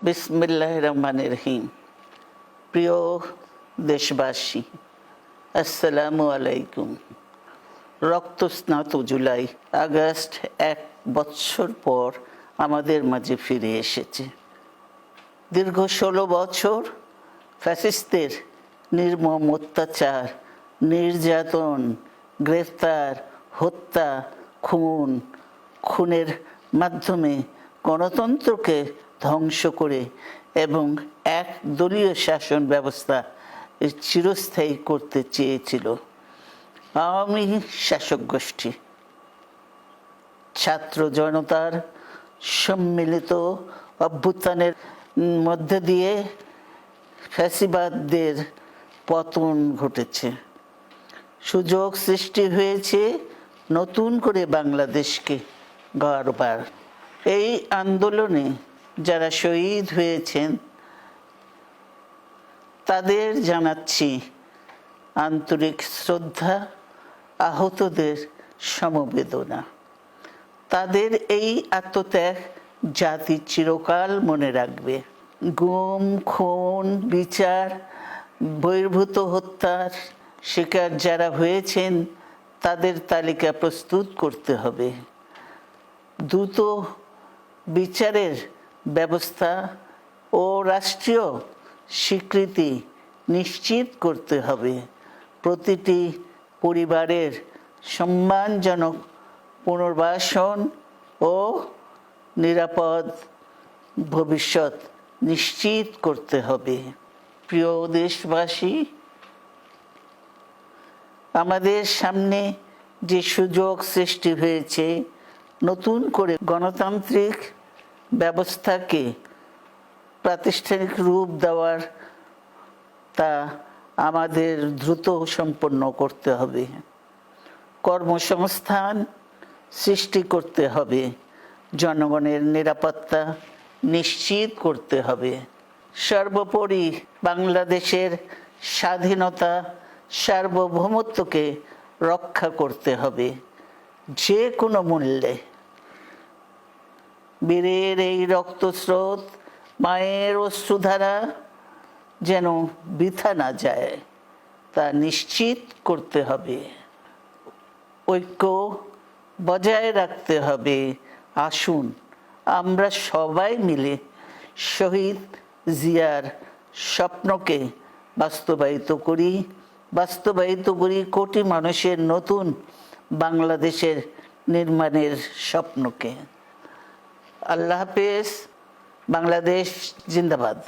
বিসমিল্লাহির রহমানির রহিম। প্রিয় দেশবাসী, আসসালামু আলাইকুম। রক্তস্নাত জুলাই আগস্ট 1 বছর পর আমাদের মাঝে ফিরে এসেছে। দীর্ঘ 16 বছর ফ্যাসিস্টদের নির্মম অত্যাচার, নির্যাতন, গ্রেফতার, হত্যা, খুনের মাধ্যমে গণতন্ত্রকে ধ্বংস করে এবং এক দলীয় শাসন ব্যবস্থা চিরস্থায়ী করতে চেয়েছিল আওয়ামী শাসক গোষ্ঠী। ছাত্র জনতার সম্মিলিত অভ্যুত্থানের মধ্যে দিয়ে ফ্যাসিবাদদের পতন ঘটেছে। সুযোগ সৃষ্টি হয়েছে নতুন করে বাংলাদেশকে গড়বার। এই আন্দোলনে যারা শহীদ হয়েছেন তাদের জানাচ্ছি আন্তরিক শ্রদ্ধা, আহতদের সমবেদনা। তাদের এই আত্মত্যাগ জাতি চিরকাল মনে রাখবে। গুম, খুন, বিচার বহির্ভূত হত্যার শিকার যারা হয়েছেন তাদের তালিকা প্রস্তুত করতে হবে। দ্রুত বিচারের ব্যবস্থা ও রাষ্ট্রীয় স্বীকৃতি নিশ্চিত করতে হবে। প্রতিটি পরিবারের সম্মানজনক পুনর্বাসন ও নিরাপদ ভবিষ্যৎ নিশ্চিত করতে হবে। প্রিয় দেশবাসী, আমাদের সামনে যে সুযোগ সৃষ্টি হয়েছে নতুন করে গণতান্ত্রিক ব্যবস্থাকে প্রাতিষ্ঠানিক রূপ দেওয়ার, তা আমাদের দ্রুত সম্পন্ন করতে হবে। কর্মসংস্থান সৃষ্টি করতে হবে, জনগণের নিরাপত্তা নিশ্চিত করতে হবে। সর্বোপরি বাংলাদেশের স্বাধীনতা, সার্বভৌমত্বকে রক্ষা করতে হবে যে কোনো মূল্যে। বীরের এই রক্তস্রোত, মায়ের অশ্রুধারা যেন বৃথা না যায় তা নিশ্চিত করতে হবে। ঐক্য বজায় রাখতে হবে। আসুন আমরা সবাই মিলে শহীদ জিয়ার স্বপ্নকে বাস্তবায়িত করি কোটি মানুষের নতুন বাংলাদেশের নির্মাণের স্বপ্নকে। আল্লাহ হাফেজ। বাংলাদেশ জিন্দাবাদ।